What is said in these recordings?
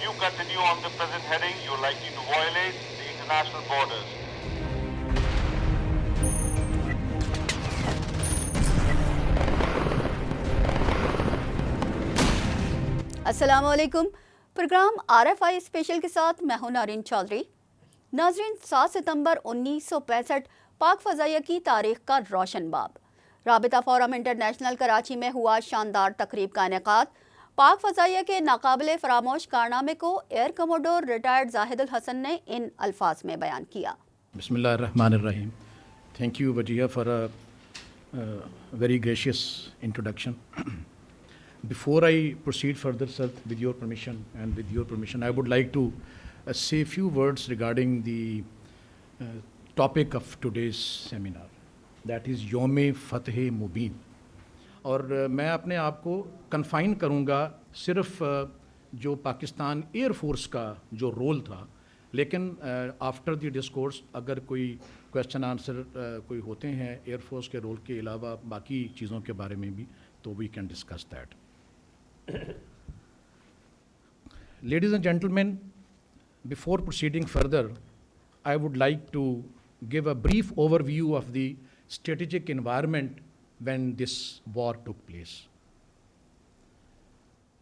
you continue on the present heading, you're likely to violate the international borders. السلام علیکم. Programme RFI special کے ساتھ میں ہوں نارین چودھری. ناظرین، 7 ستمبر 1965 پاک فضائیہ کی تاریخ کا روشن باب. رابطہ فورم انٹرنیشنل کراچی میں ہوا شاندار تقریب کا انعقاد. پاک فضائیہ کے ناقابل فراموش کارنامے کو ایئر کموڈور ریٹائرڈ زاہد الحسن نے ان الفاظ میں بیان کیا. بسم اللہ الرحمن الرحیم. Thank you, Wajia, for a very gracious introduction. Before I proceed further, sir, with your permission, I would like to say a few words regarding the topic of today's seminar, that is Yawm Fath Mubin. اور میں اپنے آپ کو confine کروں گا صرف جو Pakistan air force کا جو رول تھا، لیکن آفٹر دی ڈسکورس اگر کوئی کویشچن آنسر کوئی ہوتے ہیں ایئر فورس کے رول کے علاوہ باقی چیزوں کے بارے میں بھی، تو we can discuss that. Ladies and gentlemen, before proceeding further, I would like to give a brief overview of the strategic environment when this war took place.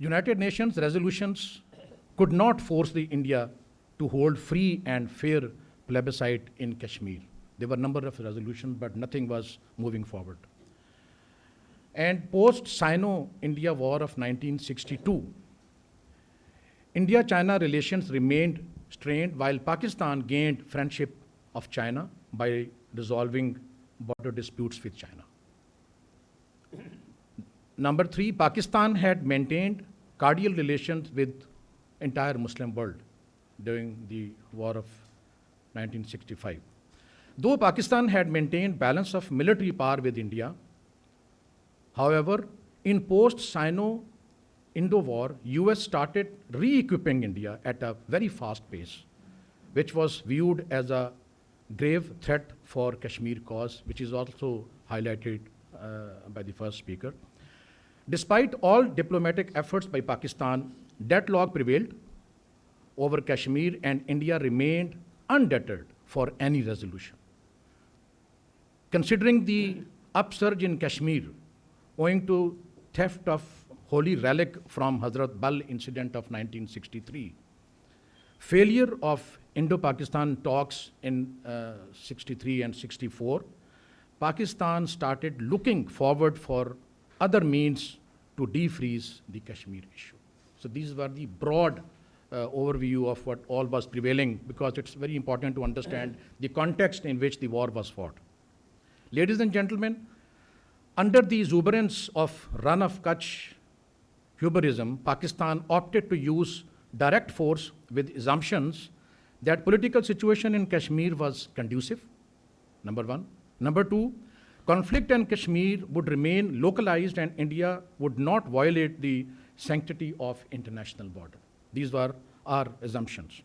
United Nations resolutions could not force India to hold free and fair plebiscite in Kashmir. There were a number of resolutions, but nothing was moving forward. And post-Sino-India War of 1962, India-China relations remained strained while Pakistan gained friendship of China by resolving border disputes with China. Number 3, Pakistan had maintained cordial relations with entire Muslim world during the war of 1965. Though Pakistan had maintained balance of military power with India, however, in post-Sino-Indo war, US started re-equipping India at a very fast pace, which was viewed as a grave threat for Kashmir cause, which is also highlighted by the first speaker. Despite all diplomatic efforts by Pakistan, deadlock prevailed over Kashmir and India remained undeterred for any resolution. Considering the upsurge in Kashmir owing to theft of holy relic from Hazrat Bal incident of 1963, failure of Indo-Pakistan talks in 63 and 64, Pakistan started looking forward for other means to defreeze the Kashmir issue. So these were the broad overview of what all was prevailing, because it's very important to understand the context in which the war was fought. Ladies and gentlemen, under the exuberance of Run of Kutch hubrism, Pakistan opted to use direct force with assumptions that political situation in Kashmir was conducive, number 1. Number 2, conflict in Kashmir would remain localized and India would not violate the sanctity of international border. These were our assumptions.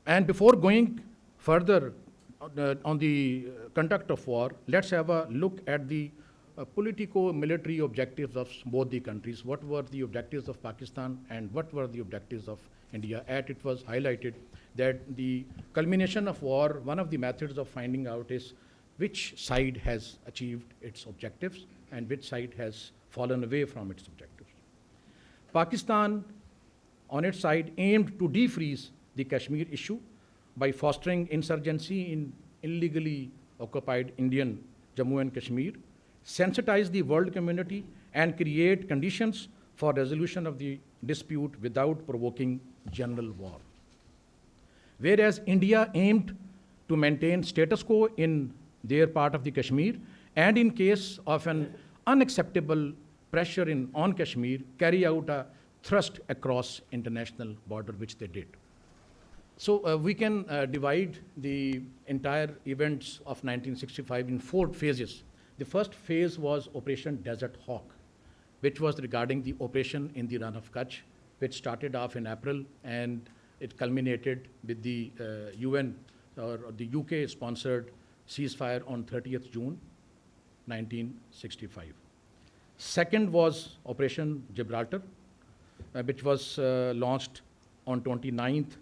And before going further on the conduct of war, let's have a look at the politico-military objectives of both the countries. What were the objectives of Pakistan and what were the objectives of India? As it was highlighted that the culmination of war, one of the methods of finding out is which side has achieved its objectives and which side has fallen away from its objectives. Pakistan, on its side, aimed to defreeze the Kashmir issue by fostering insurgency in illegally occupied Indian Jammu and Kashmir, sensitize the world community, and create conditions for resolution of the dispute without provoking general war. Whereas India aimed to maintain status quo in their part of the Kashmir, and in case of an unacceptable pressure on Kashmir, carry out a thrust across international border, which they did. So we can divide the entire events of 1965 in 4 phases. The first phase was Operation Desert Hawk, which was regarding the operation in the Run of Kutch, which started off in April and it culminated with the UN or the UK sponsored ceasefire on 30th June 1965. Second was Operation Gibraltar, which was launched on 29th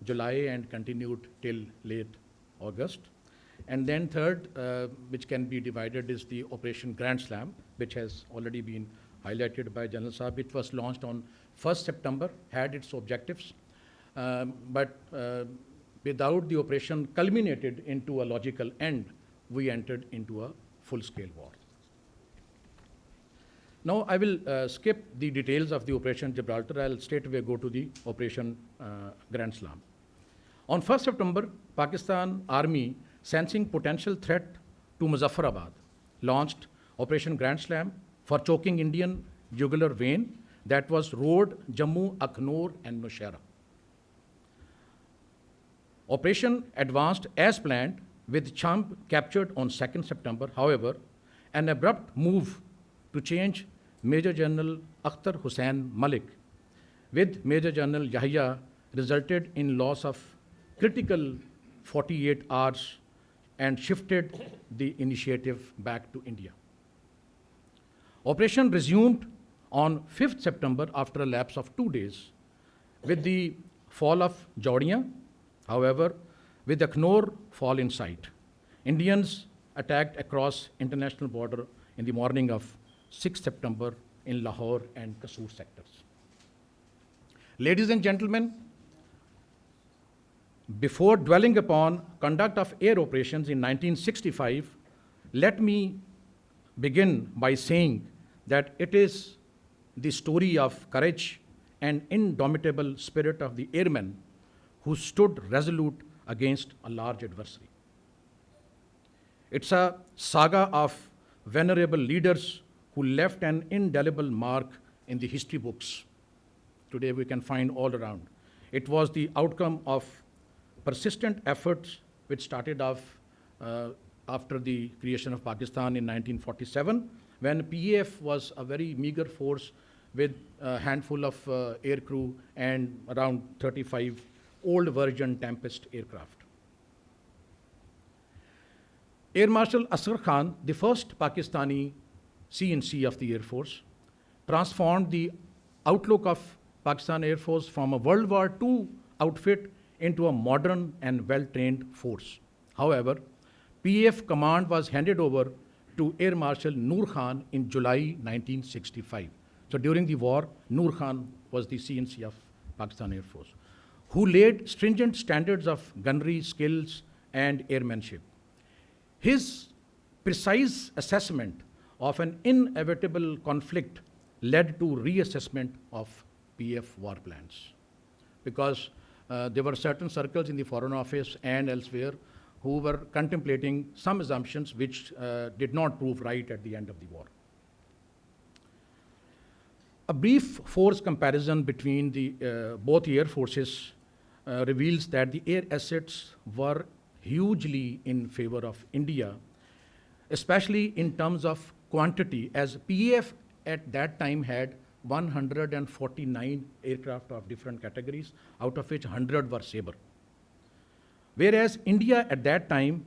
July and continued till late August. And then third, which can be divided, is the Operation Grand Slam, which has already been highlighted by General Saab. It was launched on 1st September, had its objectives, but without the operation culminated into a logical end, we entered into a full-scale war. Now I will skip the details of the Operation Gibraltar. I'll straight away go to the Operation Grand Slam. On 1st September, Pakistan Army, sensing potential threat to Muzaffarabad, launched Operation Grand Slam for choking Indian jugular vein that was Road, Jammu, Akhnor, and Nowshera. Operation advanced as planned, with Champ captured on 2nd September. However, an abrupt move to change Major General Akhtar Hussain Malik with Major General Yahya resulted in loss of critical 48 hours and shifted the initiative back to India. Operation resumed on 5th September after a lapse of 2 days with the fall of Jaudiya. However, with the Akhnor fall in sight, Indians attacked across international border in the morning of 6th September in Lahore and Kasur sectors. Ladies and gentlemen, before dwelling upon conduct of air operations in 1965, let me begin by saying that it is the story of courage and indomitable spirit of the airmen who stood resolute against a large adversary. It's a saga of venerable leaders who left an indelible mark in the history books. Today we can find all around. It was the outcome of persistent efforts which started off after the creation of Pakistan in 1947, when PAF was a very meager force with a handful of air crew and around 35 old version Tempest aircraft. Air Marshal Asghar Khan, the first Pakistani CNC of the Air Force, transformed the outlook of Pakistan Air Force from a World War II outfit into a modern and well-trained force. However, PAF command was handed over to Air Marshal Noor Khan in July 1965. So during the war, Noor Khan was the CNC of Pakistan Air Force, who laid stringent standards of gunnery skills and airmanship. His precise assessment of an inevitable conflict led to reassessment of PF war plans, because there were certain circles in the Foreign Office and elsewhere who were contemplating some assumptions which did not prove right at the end of the war. A brief force comparison between the both air forces reveals that the air assets were hugely in favor of India, especially in terms of quantity, as PAF at that time had 149 aircraft of different categories, out of which 100 were Sabre. Whereas India at that time,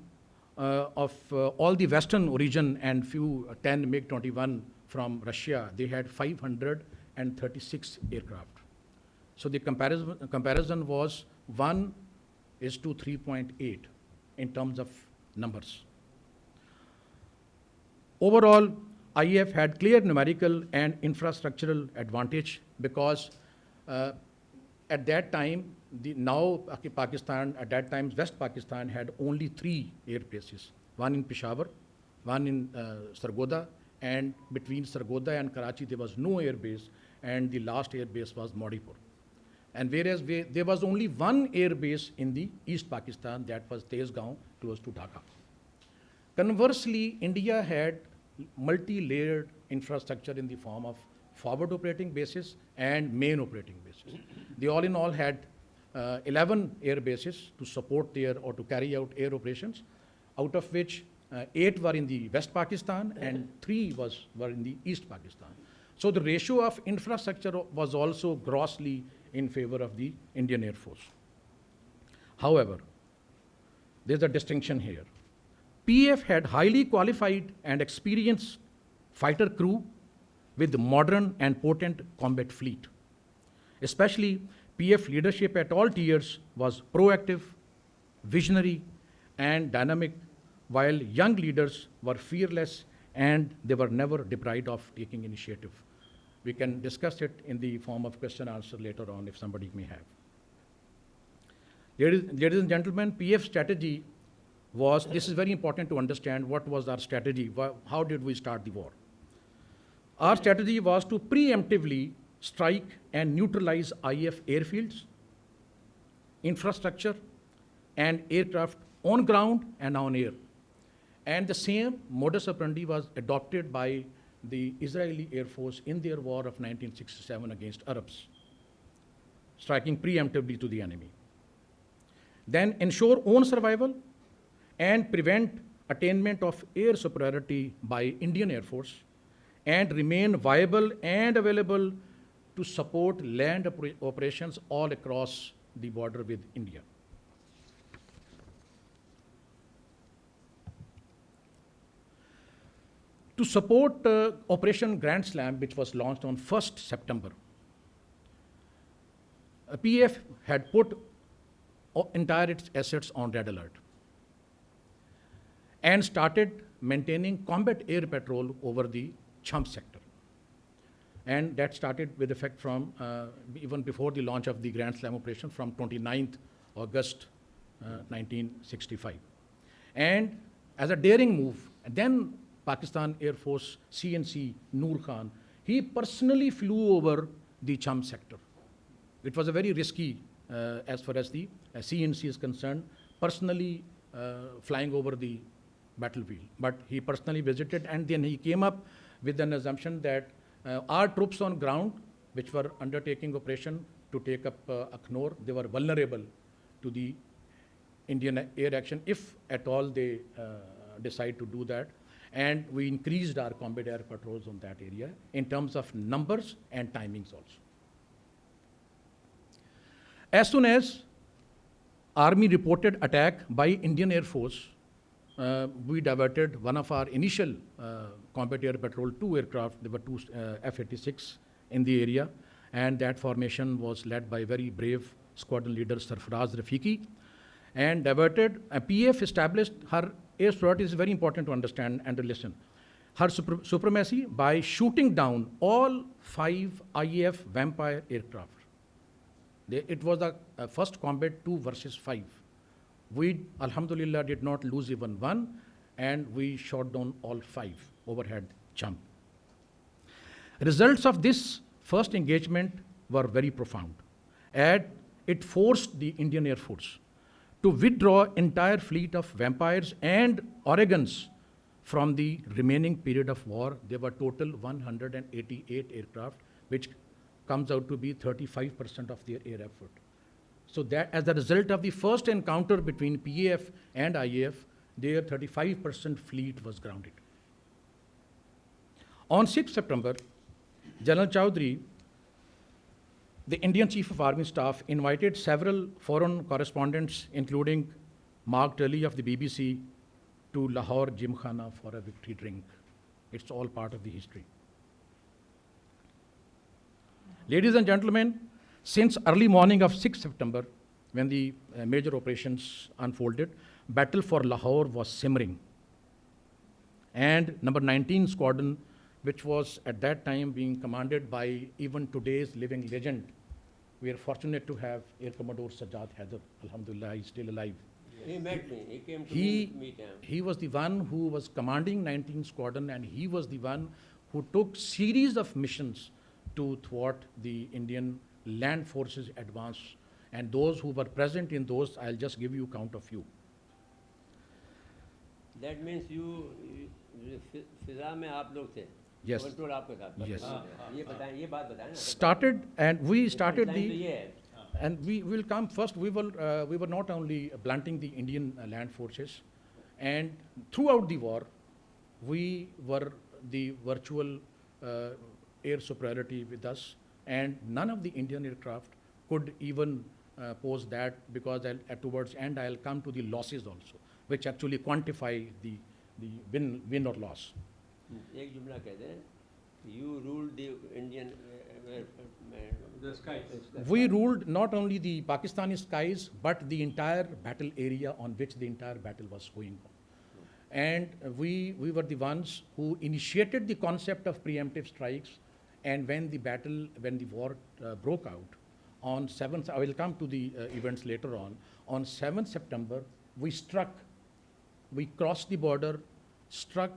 of all the Western origin and few 10 MiG-21 from Russia, they had 536 aircraft. So the comparison was 1:3.8 in terms of numbers. Overall, IAF had clear numerical and infrastructural advantage because at that time, Pakistan, at that time, West Pakistan had only 3 air bases, one in Peshawar, one in Sargodha, and between Sargodha and Karachi, there was no air base, and the last air base was Modipur. And whereas there was only one air base in the East Pakistan, that was Tezgaon, close to Dhaka. Conversely, India had multi-layered infrastructure in the form of forward operating bases and main operating bases. They all in all had 11 air bases to support or to carry out air operations, out of which 8 were in the West Pakistan and 3 were in the East Pakistan. So the ratio of infrastructure was also grossly in favor of the Indian Air Force. However, there's a distinction here. PAF had highly qualified and experienced fighter crew with modern and potent combat fleet. Especially PF leadership at all tiers was proactive, visionary, and dynamic, while young leaders were fearless and they were never deprived of taking initiative. We can discuss it in the form of question answer later on if somebody may have. Ladies and gentlemen, PF strategy was, this is very important to understand what was our strategy, how did we start the war. Our strategy was to preemptively strike and neutralize IF airfields, infrastructure, and aircraft on ground and on air. And the same modus operandi was adopted by the Israeli Air Force in their war of 1967 against Arabs, striking preemptively to the enemy. Then ensure own survival and prevent attainment of air superiority by Indian Air Force, and remain viable and available to support land operations all across the border with India. To support Operation Grand Slam, which was launched on 1st September, PF had put entire its assets on red alert and started maintaining combat air patrol over the Cham sector. And that started with effect from even before the launch of the Grand Slam operation from 29th August 1965. And as a daring move, then Pakistan Air Force CNC Noor Khan, he personally flew over the Cham sector. It was a very risky, as far as the CNC is concerned, personally flying over the battlefield. But he personally visited, and then he came up with an assumption that our troops on ground, which were undertaking operation to take up Akhnor, they were vulnerable to the Indian air action if at all they decide to do that. And we increased our combat air patrols on that area in terms of numbers and timings also. As soon as Army reported attack by Indian Air Force, we diverted one of our initial combat air patrol, 2 aircraft, there were 2 F-86 in the area, and that formation was led by very brave squadron leader Sarfaraz Rafiqi, and diverted. PF established her air superiority. Is very important to understand and to listen. Her supremacy by shooting down all 5 IAF Vampire aircraft. It was the first combat 2 versus 5. We, alhamdulillah, did not lose even one, and we shot down all 5 overhead Cham. Results of this first engagement were very profound, and it forced the Indian Air Force to withdraw entire fleet of Vampires and Oregons from the remaining period of war. There were total 188 aircraft, which comes out to be 35% of their air effort. So that as a result of the first encounter between PAF and IAF, their 35% fleet was grounded. On 6th September, General Chaudhry, the Indian Chief of Army Staff, invited several foreign correspondents, including Mark Tully of the BBC, to Lahore Gymkhana for a victory drink. It's all part of the history. Ladies and gentlemen, since early morning of 6th September, when the major operations unfolded, battle for Lahore was simmering. And number 19 Squadron, which was at that time being commanded by even today's living legend, we are fortunate to have Air Commodore Sajjad Haider. Alhamdulillah, he's still alive. He met me. He came to meet him. He was the one who was commanding 19 Squadron, and he was the one who took series of missions to thwart the Indian land forces advance. And those who were present in those, I'll just give you count of few. That means you फिजा में आप लोग थे. Yes. Control आपके साथ. Yes. ये बताएं, ये बात बताएं ना. Started, and we started Time the. तो ये है. And we will come first. We were not only blunting the Indian land forces, and throughout the war, we were the virtual air superiority with us, and none of the Indian aircraft could even pose that, because towards end I'll come to the losses also, which actually quantify the win or loss. एक जुमला कहते हैं. You ruled the Indian The skies. We ruled not only the Pakistani skies, but the entire battle area on which the entire battle was going on. And we were the ones who initiated the concept of preemptive strikes. And when the war broke out on 7th, I will come to the events later on 7th September, we crossed the border, struck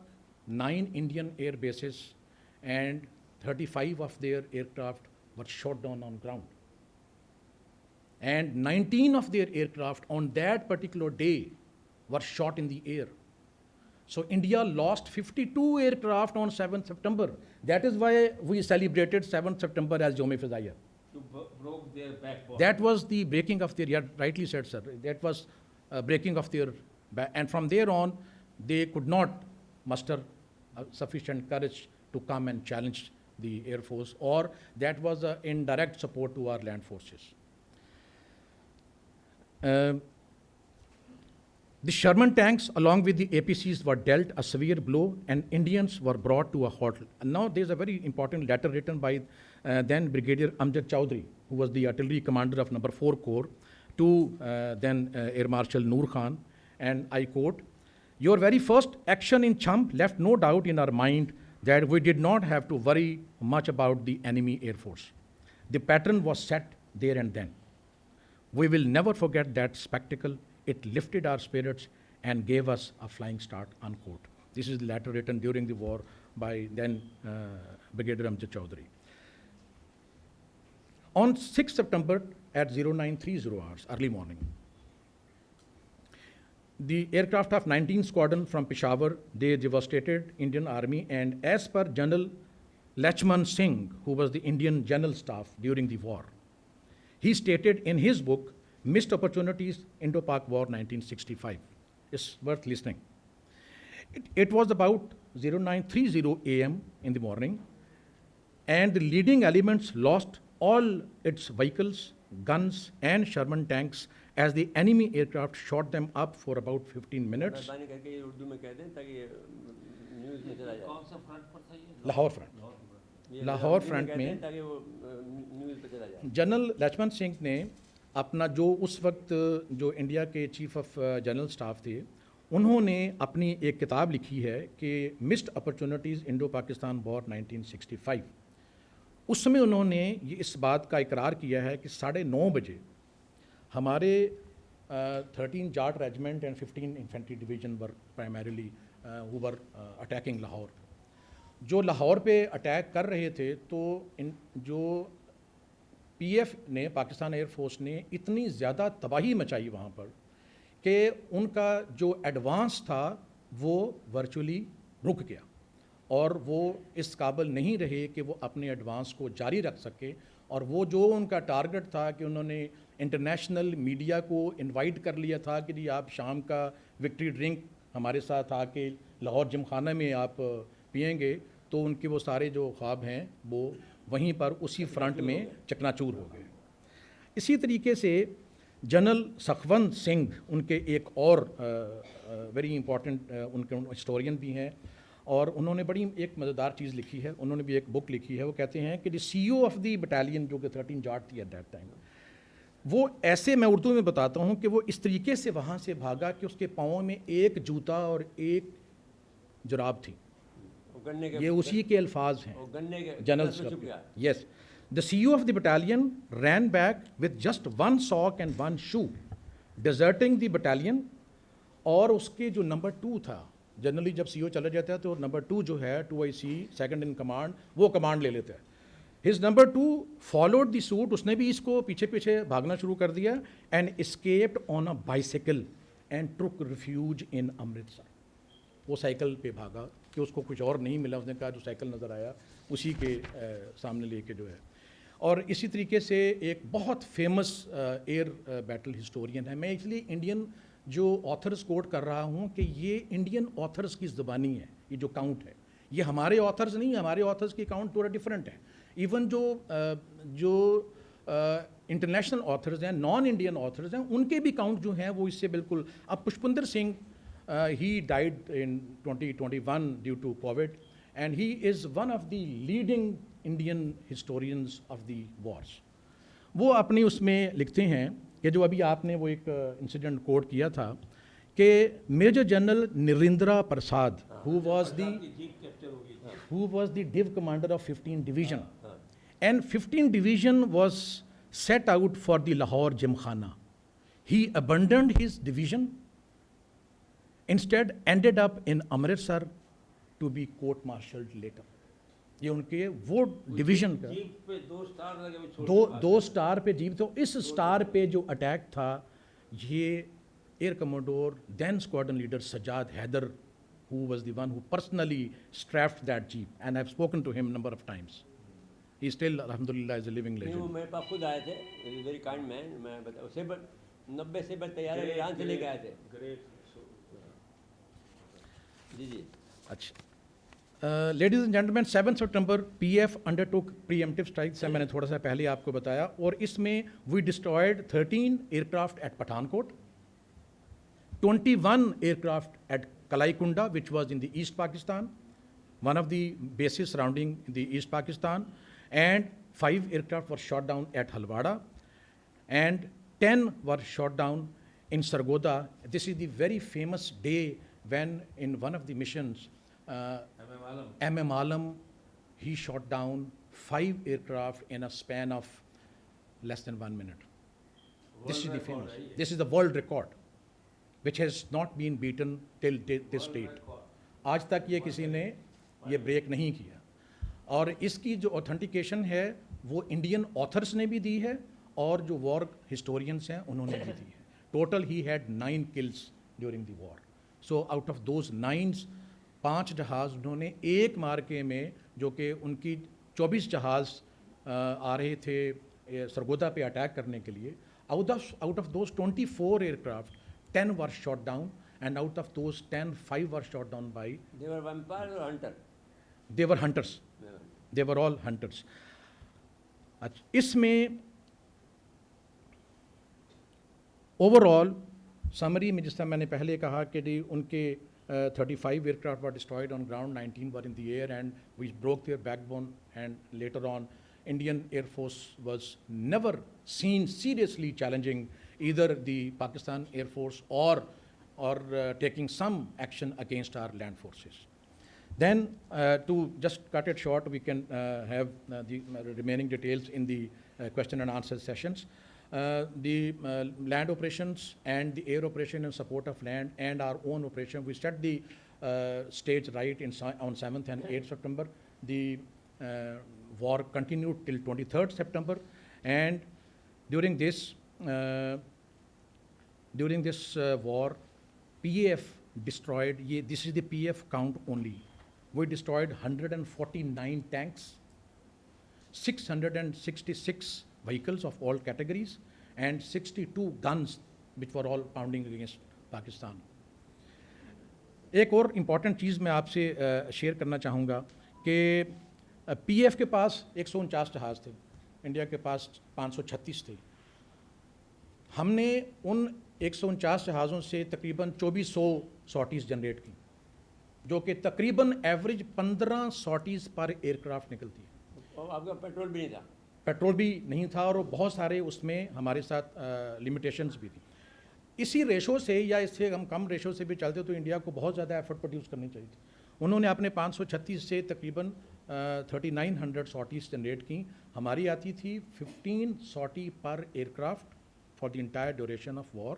9 Indian air bases, and 35 of their aircraft were shot down on ground. And 19 of their aircraft on that particular day were shot in the air. So India lost 52 aircraft on 7th September. That is why we celebrated 7th September as Yom-e-Fidaiya. You broke their backbone. That was the breaking of their, yeah, rightly said, sir. That was breaking of their back. And from there on, they could not muster sufficient courage to come and challenge the Air Force, or that was an indirect support to our land forces. The Sherman tanks, along with the APCs, were dealt a severe blow, and Indians were brought to a halt. And now there's a very important letter written by then Brigadier Amjad Chowdhury, who was the artillery commander of number 4 Corps, to then Air Marshal Noor Khan, and I quote, "Your very first action in Champ left no doubt in our mind that we did not have to worry much about the enemy Air Force. The pattern was set there and then. We will never forget that spectacle. It lifted our spirits and gave us a flying start," unquote. This is the letter written during the war by then Brigadier Amjad Chowdhury. On 6th September at 0930 hours, early morning, the aircraft of 19th Squadron from Peshawar, they devastated Indian Army, and as per General Lachman Singh, who was the Indian General Staff during the war, he stated in his book, Missed Opportunities, Indo-Pak War 1965. It's worth listening. It was about 0930 AM in the morning, and the leading elements lost all its vehicles, guns, and Sherman tanks as the enemy aircraft shot them up for about 15 minutes. مہربانی کر کے یہ اردو میں کہہ دیں تاکہ news میں چلا جائے. کون سا فرنٹ پر تھا یہ؟ لاہور فرنٹ. لاہور فرنٹ میں تاکہ وہ نیوز پہ چلا جائے. جنرل لچمن سنگھ نے اپنا جو اس وقت جو انڈیا کے چیف آف جنرل اسٹاف تھے، انہوں نے اپنی ایک کتاب لکھی ہے کہ مسڈ اپرچونیٹیز انڈو پاکستان وار 1965. اس میں انہوں نے یہ اس بات کا اقرار کیا ہے کہ 9:30 بجے ہمارے 13 Jat regiment and 15 infantry division were primarily who were attacking Lahore. جو لاہور پہ اٹیک کر رہے تھے تو جو پی ایف نے، پاکستان ایئر فورس نے اتنی زیادہ تباہی مچائی وہاں پر کہ ان کا جو ایڈوانس تھا وہ ورچولی رک گیا، اور وہ اس قابل نہیں رہے کہ وہ اپنے ایڈوانس کو جاری رکھ سکے. اور وہ جو ان کا ٹارگٹ تھا کہ انہوں نے انٹرنیشنل میڈیا کو انوائٹ کر لیا تھا کہ جی آپ شام کا وکٹری ڈرنک ہمارے ساتھ آ کے لاہور جم خانہ میں آپ پئیں گے، تو ان کے وہ سارے جو خواب ہیں وہ وہیں پر اسی فرنٹ میں چکناچور ہو گئے. اسی طریقے سے جنرل سخوند سنگھ ان کے ایک اور ویری امپورٹنٹ ان کے ہسٹورین بھی ہیں، اور انہوں نے بڑی ایک مزیدار چیز لکھی ہے. انہوں نے بھی ایک بک لکھی ہے. وہ کہتے ہیں کہ دی سی او آف دی بٹالین، جو کہ 13 جاٹ تھی ایٹ دیٹ ٹائم، وہ ایسے، میں اردو میں بتاتا ہوں، کہ وہ اس طریقے سے وہاں سے بھاگا کہ اس کے پاؤں میں ایک جوتا اور ایک جراب تھی. یہ اسی کے الفاظ ہیں general. Yes, the C O of the battalion ran back with just 1 sock and 1 shoe, deserting the battalion. اور اس کے جو نمبر 2 تھا، جنرلی جب سی او چلا جاتا ہے تو نمبر 2 جو ہے 2IC سیکنڈ ان کمانڈ، وہ کمانڈ لے لیتا ہے. ہز نمبر 2 فالوڈ دی سوٹ. اس نے بھی اس کو پیچھے پیچھے بھاگنا شروع کر دیا، and escaped on a bicycle and took refuge in Amritsar. وہ سائیکل پہ بھاگا کہ اس کو کچھ اور نہیں ملا. اس نے کہا جو سائیکل نظر آیا اسی کے سامنے لے کے جو ہے. اور اسی طریقے سے ایک بہت فیمس ایئر بیٹل ہسٹورین ہے. میں اس لیے انڈین جو آتھرز کوٹ کر رہا ہوں کہ یہ انڈین آتھرز کی زبانی ہے. یہ جو کاؤنٹ ہے یہ ہمارے آتھرز نہیں، ہمارے آتھرز کی کاؤنٹ تھوڑا ڈفرینٹ ہے. ایون جو انٹرنیشنل آتھرز ہیں، نان انڈین آتھرز ہیں، ان کے بھی کاؤنٹ جو ہیں وہ اس سے بالکل. اب پشپندر Singh he died in 2021 due to COVID, and he is one of the leading Indian historians of the wars. وہ اپنی اس میں لکھتے ہیں کہ جو ابھی آپ نے وہ ایک انسیڈنٹ کوٹ کیا تھا کہ major general Narendra Prasad who was the div commander of 15 division and 15 division was set out for the Lahore Gymkhana. He abandoned his division, instead ended up in Amritsar to be court-martialed later. یہ ان کے وہ division کا دو star پہ jeep تھا. اس star پہ جو attack تھا یہ air commodore then squadron leader Sajjad Haider who was the one who personally strapped that jeep, and I've spoken to him number of times. He still alhamdulillah is a living legend. میرے پاس خود آئے تھے, very kind مین. میں اسے 90 سے بڑھ تیار ایران سے لے کے آئے تھے. جی جی اچھا. Ladies and gentlemen, 7 September PF undertook preemptive strikes, سے میں نے تھوڑا سا پہلے آپ کو بتایا, اور اس میں we destroyed 13 aircraft at Pathankot, 21 aircraft at Kalai Kunda, which was in the East Pakistan, one of the bases surrounding the East Pakistan, and 5 aircraft were shot down at Halwada, and 10 were shot down in Sargodha. This is the very famous day when in one of the missions, M.M. Alam, he shot down 5 aircraft in a span of less than 1 minute. This is the famous. This is the world record, which has not been beaten till this date. آج تک یہ کسی نے یہ break نہیں کیا, اور اس کی جو اوتھنٹیکیشن ہے وہ انڈین آتھرس نے بھی دی ہے اور جو وار ہسٹورینس ہیں انہوں نے بھی دی ہے. Total he had 9 kills during the war. So out of those 9, 5 جہاز انہوں نے ایک مارکے میں, جو کہ ان کی 24 جہاز آ رہے تھے سرگودا پہ اٹیک کرنے کے لیے, out of those 24 aircraft, 10 were shot down, and out of those 10, 5 were shot down by... They were vampires or hunter? They were hunters. They were all hunters. اس میں overall summary میں جس طرح میں نے پہلے کہا کہ ان کے 35 aircraft were destroyed on ground, 19 were in the air, and we broke their backbone, and later on Indian Air Force was never seen seriously challenging either the Pakistan Air Force or taking some action against our land forces. Then to just cut it short, we can have the remaining details in the question and answer sessions. The land operations and the air operation in support of land and our own operation, we set the stage right on 7th and 8th September. The war continued till 23rd September, and during this war, PAF destroyed, this is the PF count only, we destroyed 149 tanks, 666 vehicles of all categories, and 62 guns which were all pounding against Pakistan. ایک اور important چیز میں آپ سے share کرنا چاہوں گا کہ P F کے پاس 149 جہاز تھے, انڈیا کے پاس 536 تھے. ہم نے ان 149 جہازوں سے تقریباً 2400 سارٹیز جنریٹ کی, جو کہ تقریباً ایوریج 15 سارٹیز پر ایئر کرافٹ نکلتی ہے. اور آپ کا پیٹرول بھی نہیں تھا؟ پیٹرول بھی نہیں تھا, اور بہت سارے اس میں ہمارے ساتھ لمیٹیشنز بھی تھیں. اسی ریشو سے یا اس سے ہم کم ریشو سے بھی چلتے تو انڈیا کو بہت زیادہ ایفرٹ پروڈیوس کرنی چاہیے تھی. انہوں نے اپنے 536 سے تقریباً 3900 سارٹیز جنریٹ کی. ہماری آتی تھی 15 سارٹی پر aircraft for the entire duration of war.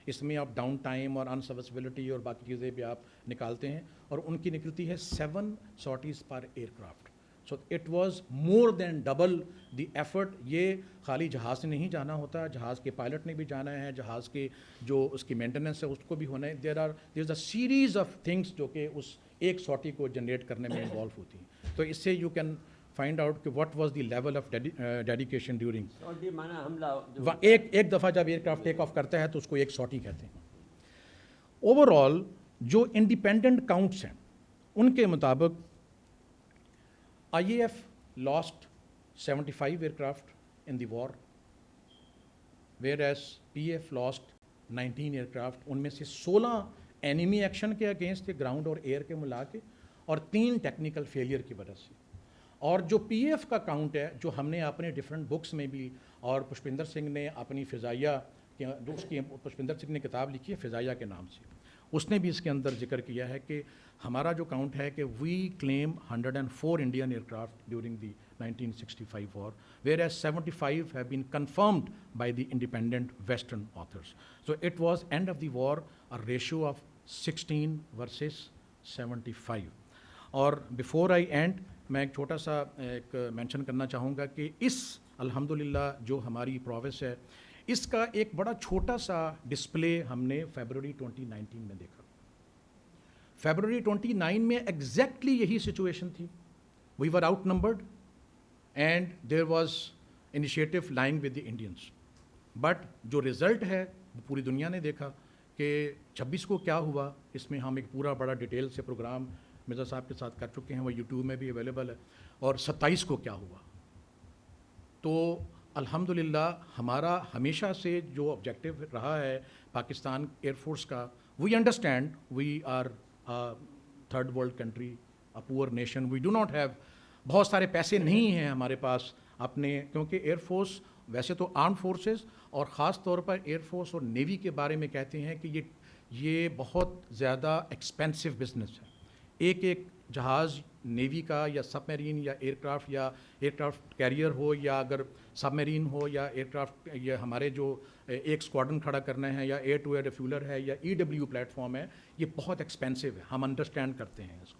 اس میں آپ ڈاؤن ٹائم اور انسروسبلٹی اور باقی چیزیں بھی آپ نکالتے ہیں, اور ان کی نکلتی ہے 7 سارٹیز پر aircraft. So it was more than double the effort. یہ خالی جہاز سے نہیں جانا ہوتا, جہاز کے پائلٹ نے بھی جانا ہے, جہاز کے جو اس کی مینٹیننس ہے اس کو بھی ہونا ہے. دیر از اے سیریز آف تھنگس جو کہ اس ایک سارٹی کو جنریٹ کرنے میں انوالو ہوتی ہیں. تو اس سے یو کین فائنڈ آؤٹ کہ what was the level of dedication during. ایک دفعہ جب ایئر کرافٹ ٹیک آف کرتا ہے تو اس کو ایک سارٹی کہتے ہیں. اوور آل جو انڈیپینڈنٹ کاؤنٹس ہیں ان کے مطابق IAF lost 75 aircraft in the war, whereas PF lost 19 aircraft. ان میں سے 16 enemy action کے اگینسٹ تھے, گراؤنڈ اور ایئر کے ملا کے, اور 3 ٹیکنیکل فیلئر کی وجہ سے. اور جو پی ایف کا کاؤنٹ ہے جو ہم نے اپنے ڈفرینٹ بکس میں بھی, اور پشپندر سنگھ نے اپنی فضائیہ اس کی پشپندر سنگھ نے کتاب لکھی ہے فضائیہ کے نام سے, اس نے بھی اس کے اندر ذکر کیا ہے کہ ہمارا جو کاؤنٹ ہے کہ we claim 104 Indian aircraft during the 1965 war, whereas 75 have been confirmed by the independent Western authors. So it was end of the war a ratio of 16 versus 75. اور before I end میں ایک چھوٹا سا ایک mention کرنا چاہوں گا کہ اس الحمدللہ جو ہماری پرووینس ہے اس کا ایک بڑا چھوٹا سا ڈسپلے ہم نے فیبروری 2019 میں دیکھا. فیبروری 29 میں ایگزیکٹلی یہی سچویشن تھی. We were outnumbered and there was initiative lying with the Indians. But جو رزلٹ ہے پوری دنیا نے دیکھا کہ 26 کو کیا ہوا, اس میں ہم ایک پورا بڑا ڈیٹیل سے پروگرام مرزا صاحب کے ساتھ کر چکے ہیں, وہ یوٹیوب میں بھی اویلیبل ہے. اور 27 کو کیا ہوا. تو الحمدللہ ہمارا ہمیشہ سے جو آبجیکٹیو رہا ہے پاکستان ایئر فورس کا, we understand we are third world country, a poor nation, we do not have, بہت سارے پیسے نہیں ہیں ہمارے پاس اپنے, کیونکہ ایئر فورس ویسے تو آرم فورسز اور خاص طور پر ایئر فورس اور نیوی کے بارے میں کہتے ہیں کہ یہ بہت زیادہ ایکسپینسو بزنس ہے. ایک جہاز نیوی کا یا سب میرین یا ایئر کرافٹ کیریئر ہو, یا اگر سب میرین ہو یا ایئر کرافٹ, یا ہمارے جو ایک اسکواڈرن کھڑا کرنا ہے, یا ایئر ٹو ایئر ریفیولر ہے, یا EW پلیٹ فارم ہے, یہ بہت ایکسپینسو ہے. ہم انڈرسٹینڈ کرتے ہیں اس کو.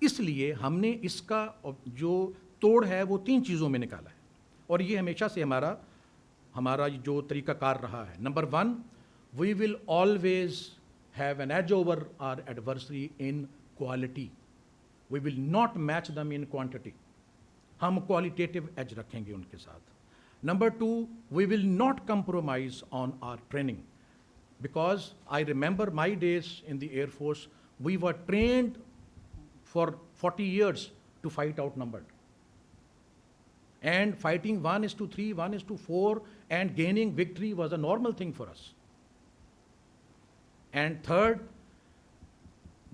اس لیے ہم نے اس کا جو توڑ ہے وہ 3 چیزوں میں نکالا ہے, اور یہ ہمیشہ سے ہمارا جو طریقہ کار رہا ہے. Number 1, we will always have an edge over our adversary in quality. We will not match them in quantity. ہم کوالٹیٹیو ایج رکھیں گے ان کے ساتھ. Number 2, we will not compromise on our training, because I remember my days in the air force, we were trained for 40 years to fight outnumbered, and fighting 1:3, 1:4 and gaining victory was a normal thing for us. And third,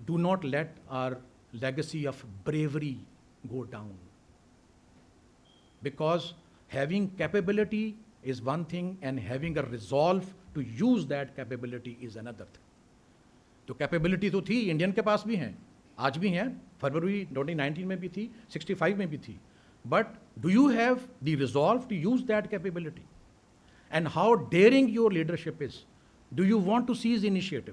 do not let our legacy of bravery go down, because having capability is one thing and having a resolve to use that capability is another thing. تو capability تو تھی, Indian کے پاس بھی ہیں, آج بھی ہیں, فروری 2019 میں بھی تھی, 65 میں بھی تھی. But do you have the resolve to use that capability, and how daring your leadership is, do you want to seize initiative.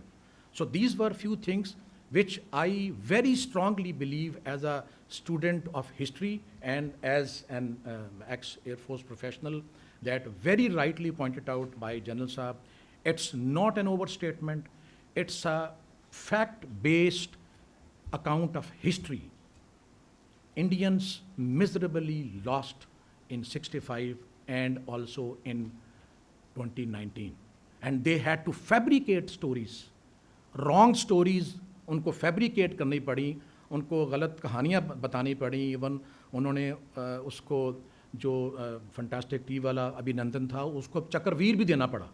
So these were few things which I very strongly believe as a student of history and as an ex-Air Force professional, that very rightly pointed out by General Saab. It's not an overstatement, it's a fact-based account of history. Indians miserably lost in 65 and also in 2019. And they had to fabricate stories, wrong stories. ان کو fabricate کرنی پڑی, ان کو غلط کہانیاں بتانی پڑیں. Even انہوں نے اس کو جو فنٹاسٹک ٹی والا ابھی نندن تھا اس کو چکرویر بھی دینا پڑا,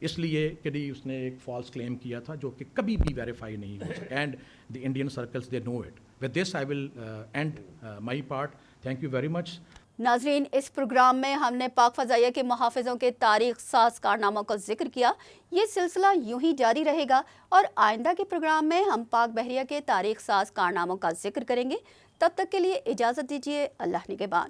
اس لیے کہ اس نے ایک فالس کلیم کیا تھا جو کہ کبھی بھی ویریفائی نہیں ہو سکا. And the Indian circles they know it. With this I will end my part. Thank you very much. ناظرین, اس پروگرام میں ہم نے پاک فضائیہ کے محافظوں کے تاریخ ساز کارناموں کا ذکر کیا. یہ سلسلہ یوں ہی جاری رہے گا, اور آئندہ کے پروگرام میں ہم پاک بحریہ کے تاریخ ساز کارناموں کا ذکر کریں گے. تب تک کے لیے اجازت دیجیے. اللہ نگہبان.